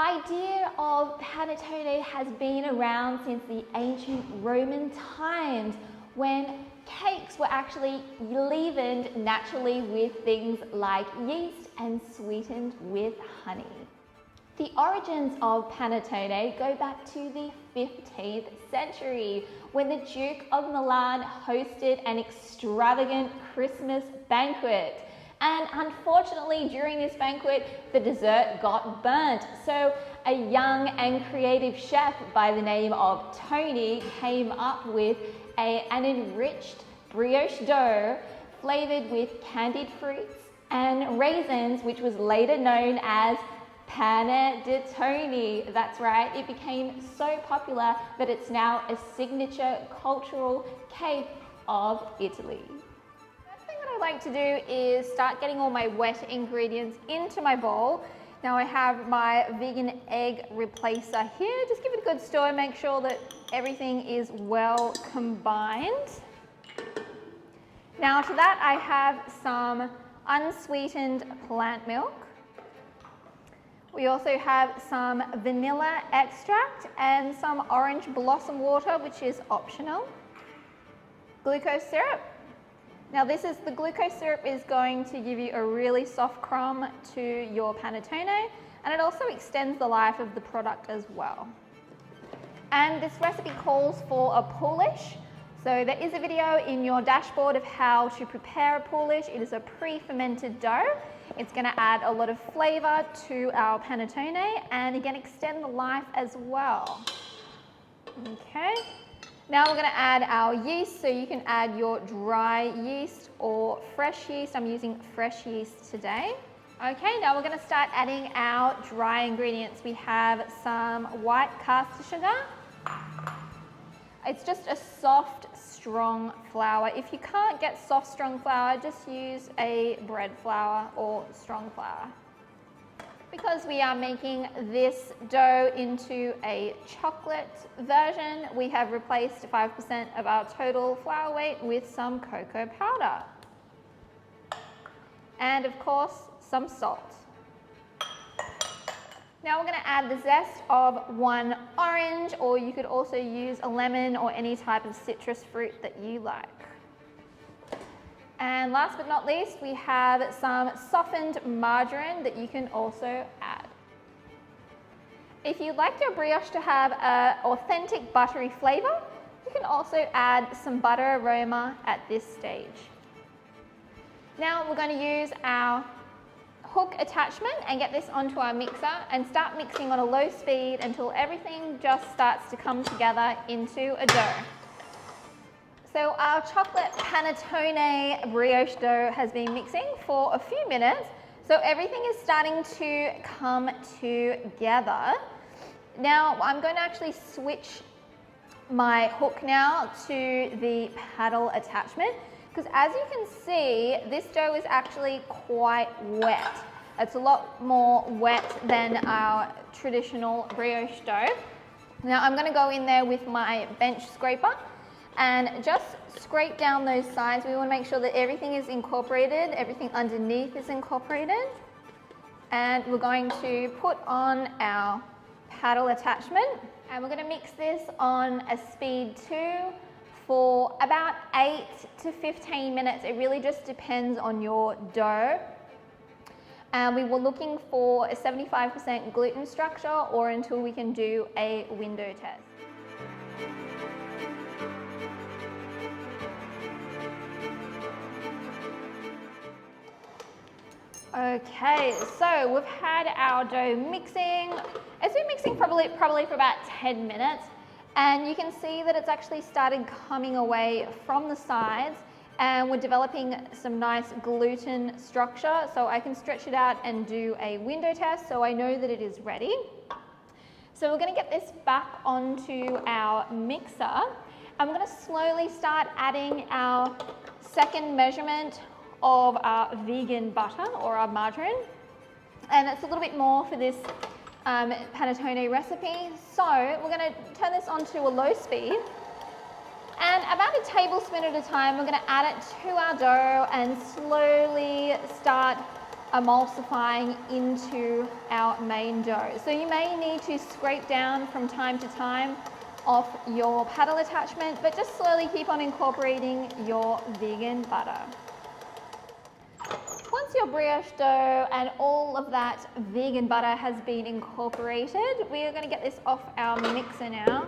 idea of panettone has been around since the ancient Roman times, when cakes were actually leavened naturally with things like yeast and sweetened with honey. The origins of panettone go back to the 15th century, when the Duke of Milan hosted an extravagant Christmas banquet. And unfortunately, during this banquet, the dessert got burnt. So a young and creative chef by the name of Tony came up with an enriched brioche dough flavored with candied fruits and raisins, which was later known as Panettone. That's right, it became so popular that it's now a signature cultural cake of Italy. I like to do is start getting all my wet ingredients into my bowl. Now I have my vegan egg replacer here. Just give it a good stir, make sure that everything is well combined. Now to that I have some unsweetened plant milk. We also have some vanilla extract and some orange blossom water, which is optional. Glucose syrup. Now the glucose syrup is going to give you a really soft crumb to your panettone, and it also extends the life of the product as well. And this recipe calls for a poolish. So there is a video in your dashboard of how to prepare a poolish. It is a pre-fermented dough. It's going to add a lot of flavour to our panettone and again extend the life as well. Okay. Now we're going to add our yeast, so you can add your dry yeast or fresh yeast. I'm using fresh yeast today. Okay, now we're going to start adding our dry ingredients. We have some white caster sugar. It's just a soft, strong flour. If you can't get soft, strong flour, just use a bread flour or strong flour. Because we are making this dough into a chocolate version, we have replaced 5% of our total flour weight with some cocoa powder. And of course, some salt. Now we're going to add the zest of one orange, or you could also use a lemon or any type of citrus fruit that you like. And last but not least, we have some softened margarine that you can also add. If you'd like your brioche to have an authentic buttery flavour, you can also add some butter aroma at this stage. Now we're going to use our hook attachment and get this onto our mixer and start mixing on a low speed until everything just starts to come together into a dough. So our chocolate panettone brioche dough has been mixing for a few minutes, so everything is starting to come together. Now I'm going to actually switch my hook now to the paddle attachment, because as you can see, this dough is actually quite wet. It's a lot more wet than our traditional brioche dough. Now I'm going to go in there with my bench scraper and just scrape down those sides. We want to make sure that everything is incorporated, everything underneath is incorporated. And we're going to put on our paddle attachment, and we're going to mix this on a speed 2 for about 8 to 15 minutes. It really just depends on your dough. And we were looking for a 75% gluten structure, or until we can do a window test. Okay, so we've had our dough mixing. It's been mixing probably for about 10 minutes, and you can see that it's actually started coming away from the sides, and we're developing some nice gluten structure, so I can stretch it out and do a window test so I know that it is ready. So we're going to get this back onto our mixer. I'm going to slowly start adding our second measurement of our vegan butter or our margarine, and it's a little bit more for this panettone recipe. So we're going to turn this on to a low speed, and about a tablespoon at a time we're going to add it to our dough and slowly start emulsifying into our main dough. So you may need to scrape down from time to time off your paddle attachment, but just slowly keep on incorporating your vegan butter. Once your brioche dough and all of that vegan butter has been incorporated, we are going to get this off our mixer now.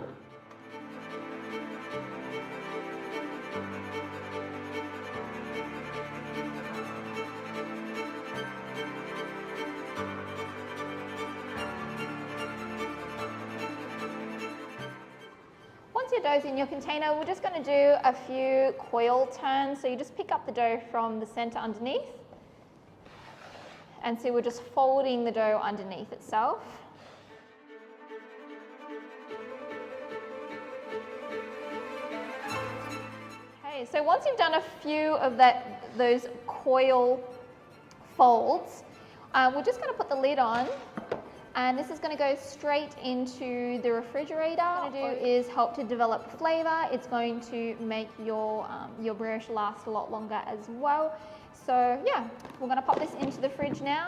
Once your dough's in your container, we're just going to do a few coil turns. So you just pick up the dough from the center underneath. And so we're just folding the dough underneath itself. Okay, so once you've done a few of those coil folds, we're just going to put the lid on. And this is going to go straight into the refrigerator. What it's going to do is help to develop flavor. It's going to make your brioche last a lot longer as well. So yeah, we're going to pop this into the fridge now.